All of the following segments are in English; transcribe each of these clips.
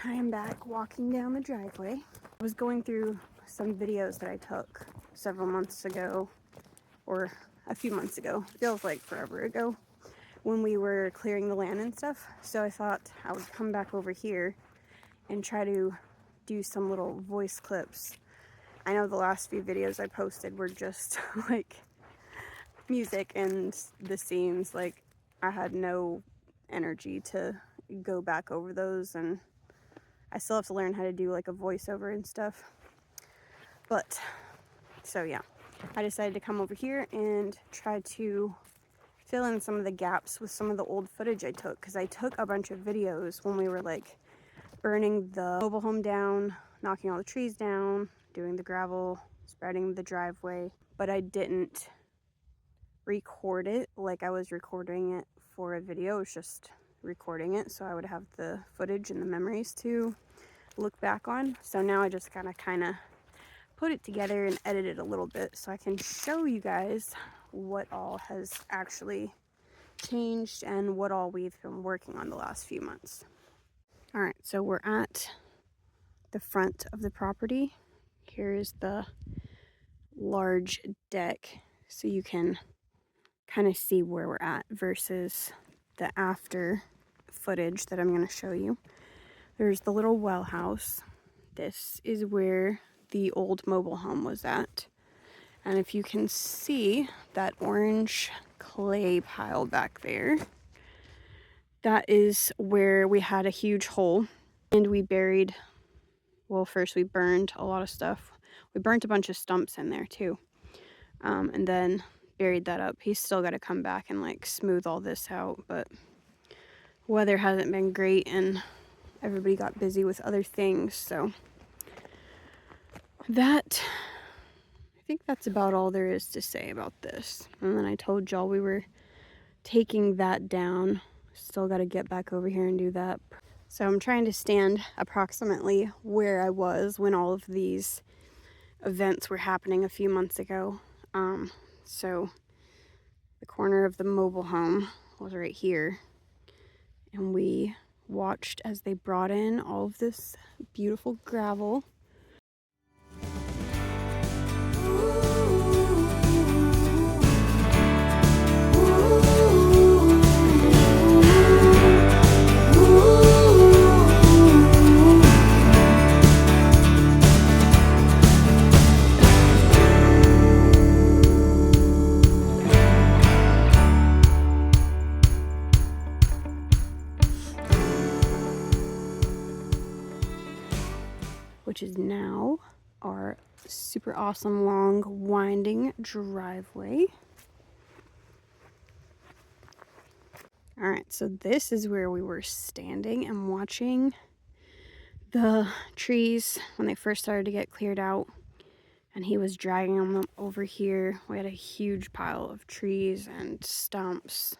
I am back walking down the driveway. I was going through some videos that I took several months ago, or a few months ago, feels like forever ago, when we were clearing the land and stuff. So I thought I would come back over here and try to do some little voice clips. I know the last few videos I posted were just like music and the scenes. Like, I had no energy to go back over those, and I still have to learn how to do like a voiceover and stuff. But so yeah, I decided to come over here and try to fill in some of the gaps with some of the old footage I took, because I took a bunch of videos when we were like burning the mobile home down, knocking all the trees down, doing the gravel, spreading the driveway, but I didn't record it like I was recording it for a video. It was just recording it so I would have the footage and the memories to look back on. So now I just kind of put it together and edit it a little bit so I can show you guys what all has actually changed and what all we've been working on the last few months. All right, so we're at the front of the property. Here is the large deck, so you can kind of see where we're at versus the after footage that I'm going to show you. There's the little well house. This is where the old mobile home was at. And if you can see that orange clay pile back there, that is where we had a huge hole, and we buried, well, first we burned a lot of stuff. We burnt a bunch of stumps in there too, and then buried that up. He's still got to come back and like smooth all this out, but weather hasn't been great and everybody got busy with other things. So that, I think that's about all there is to say about this. And then I told y'all we were taking that down. Still got to get back over here and do that. So I'm trying to stand approximately where I was when all of these events were happening a few months ago. So the corner of the mobile home was right here, and we watched as they brought in all of this beautiful gravel. Which is now our super awesome long winding driveway. All right, so this is where we were standing and watching the trees when they first started to get cleared out, and he was dragging them over here. We had a huge pile of trees and stumps.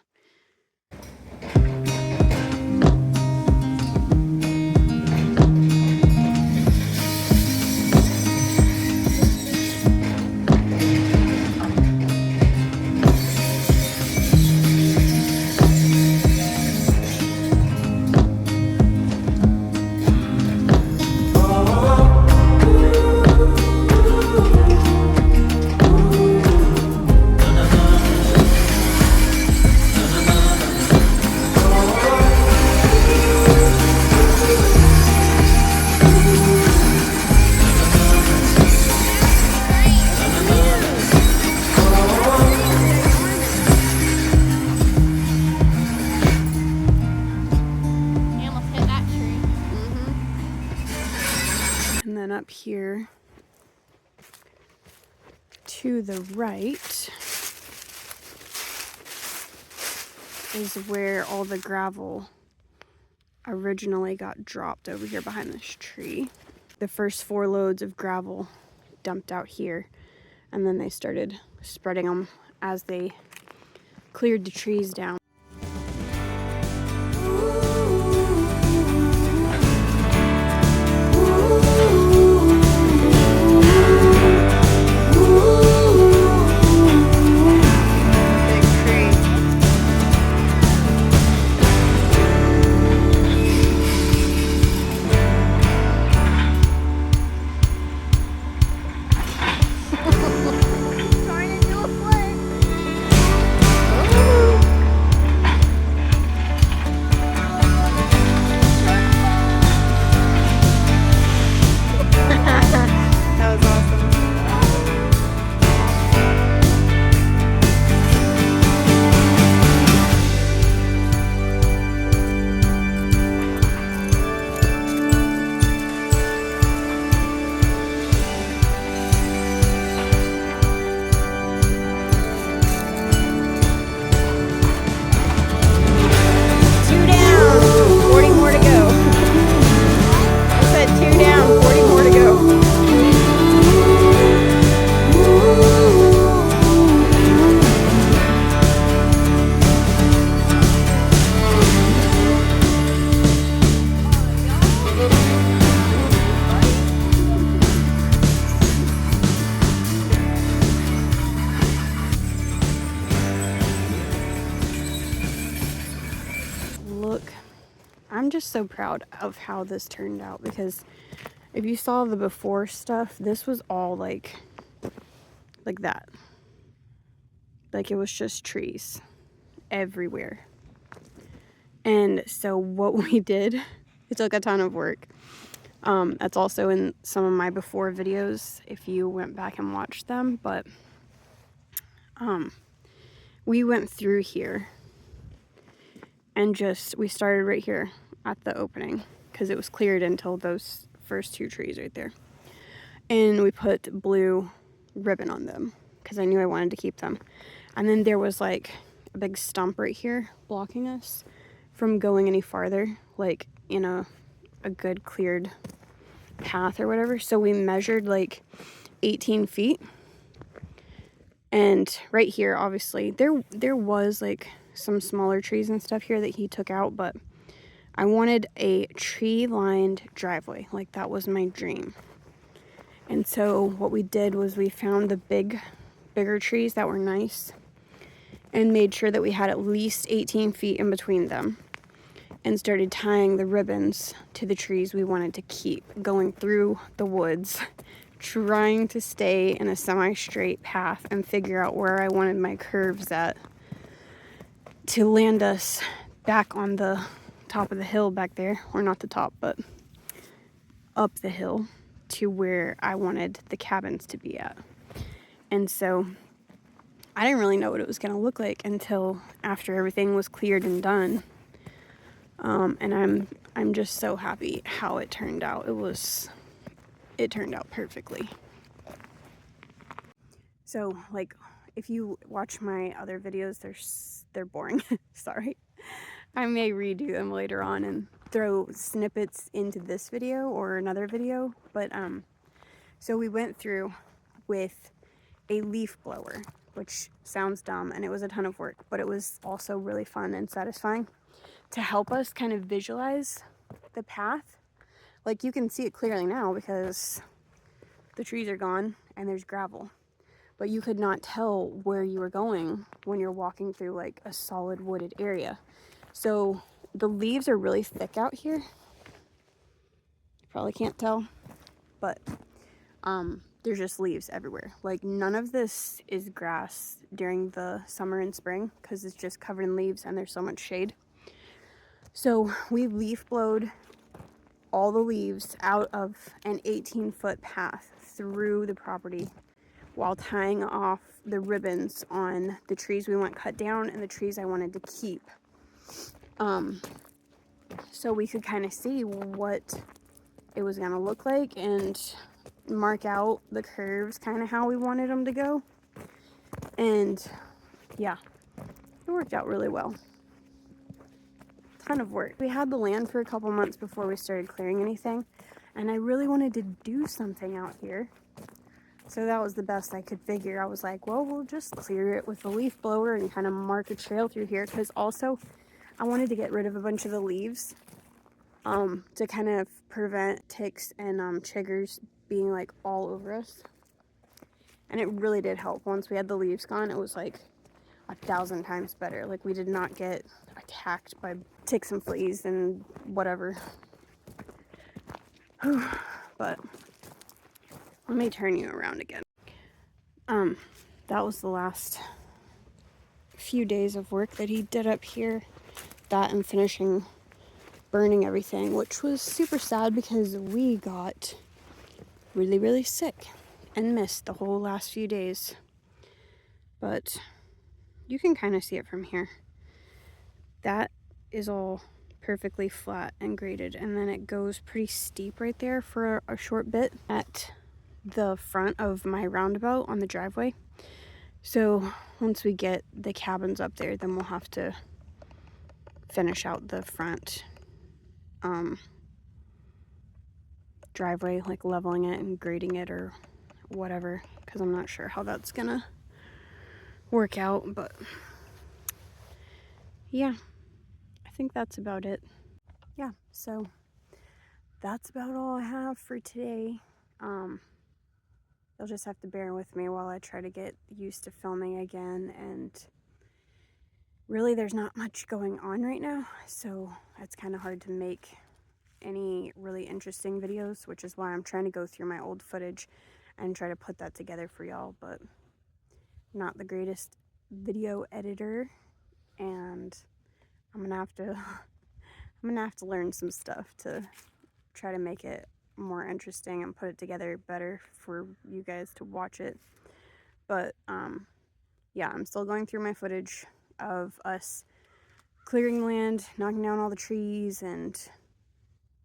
And then up here to the right is where all the gravel originally got dropped, over here behind this tree. The first 4 loads of gravel dumped out here, and then they started spreading them as they cleared the trees down. I'm just so proud of how this turned out, because if you saw the before stuff, this was all like that. Like, it was just trees everywhere. And so what we did, it took a ton of work. That's also in some of my before videos if you went back and watched them, but we went through here and we started right here at the opening, because it was cleared until those first two trees right there. And we put blue ribbon on them because I knew I wanted to keep them. And then there was like a big stump right here blocking us from going any farther, like in a good cleared path or whatever. So we measured like 18 feet. And right here, obviously, there was like some smaller trees and stuff here that he took out, but I wanted a tree-lined driveway. Like, that was my dream. And so what we did was we found the bigger trees that were nice and made sure that we had at least 18 feet in between them, and started tying the ribbons to the trees we wanted to keep, going through the woods, trying to stay in a semi-straight path and figure out where I wanted my curves at to land us back on the top of the hill back there, or not the top, but up the hill to where I wanted the cabins to be at. And so I didn't really know what it was going to look like until after everything was cleared and done. And I'm just so happy how it turned out. It turned out perfectly. So, like, if you watch my other videos, they're boring. Sorry. I may redo them later on and throw snippets into this video or another video. But so we went through with a leaf blower, which sounds dumb, and it was a ton of work, but it was also really fun and satisfying to help us kind of visualize the path. Like, you can see it clearly now because the trees are gone and there's gravel, but you could not tell where you were going when you're walking through like a solid wooded area. So the leaves are really thick out here. You probably can't tell, but there's just leaves everywhere. Like, none of this is grass during the summer and spring because it's just covered in leaves and there's so much shade. So we leaf blowed all the leaves out of an 18-foot path through the property while tying off the ribbons on the trees we want cut down and the trees I wanted to keep. So we could kind of see what it was going to look like and mark out the curves kind of how we wanted them to go. And yeah, it worked out really well. Ton of work. We had the land for a couple months before we started clearing anything, and I really wanted to do something out here. So that was the best I could figure. I was like, well, we'll just clear it with a leaf blower and kind of mark a trail through here, because also I wanted to get rid of a bunch of the leaves to kind of prevent ticks and chiggers being like all over us. And it really did help. Once we had the leaves gone, it was like 1,000 times better. Like, we did not get attacked by ticks and fleas and whatever. But let me turn you around again. That was the last few days of work that he did up here. That and finishing burning everything, which was super sad because we got really, really sick and missed the whole last few days. But you can kind of see it from here. That is all perfectly flat and graded, and then it goes pretty steep right there for a short bit at the front of my roundabout on the driveway. So once we get the cabins up there, then we'll have to finish out the front driveway, like leveling it and grading it or whatever, because I'm not sure how that's gonna work out. But yeah, I think that's about it. Yeah, so that's about all I have for today. You'll just have to bear with me while I try to get used to filming again and really there's not much going on right now, so it's kind of hard to make any really interesting videos, which is why I'm trying to go through my old footage and try to put that together for y'all, but not the greatest video editor, and I'm gonna have to learn some stuff to try to make it more interesting and put it together better for you guys to watch it. But yeah, I'm still going through my footage of us clearing land, knocking down all the trees, and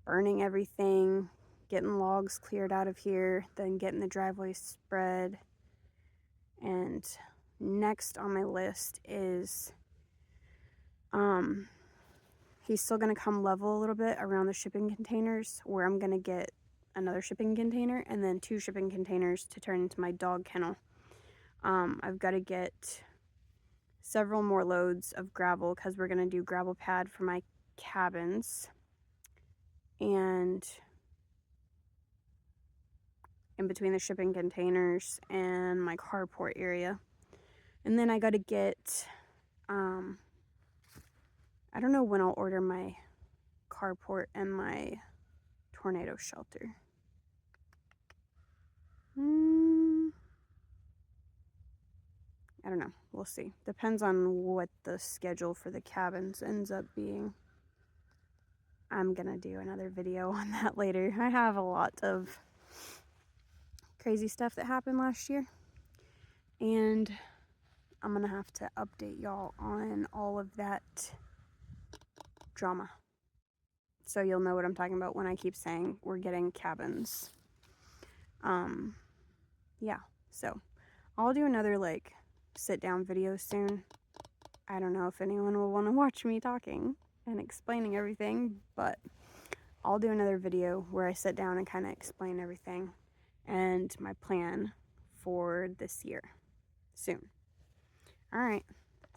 burning everything, getting logs cleared out of here, then getting the driveway spread. And next on my list is he's still going to come level a little bit around the shipping containers, where I'm going to get another shipping container and then 2 shipping containers to turn into my dog kennel. I've got to get several more loads of gravel because we're going to do gravel pad for my cabins, and in between the shipping containers and my carport area. And then I got to get I don't know when I'll order my carport and my tornado shelter. I don't know. We'll see. Depends on what the schedule for the cabins ends up being. I'm gonna do another video on that later. I have a lot of crazy stuff that happened last year, and I'm gonna have to update y'all on all of that drama, so you'll know what I'm talking about when I keep saying we're getting cabins. Yeah, so I'll do another like sit down video soon. I don't know if anyone will want to watch me talking and explaining everything, but I'll do another video where I sit down and kind of explain everything and my plan for this year soon. All right,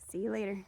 see you later.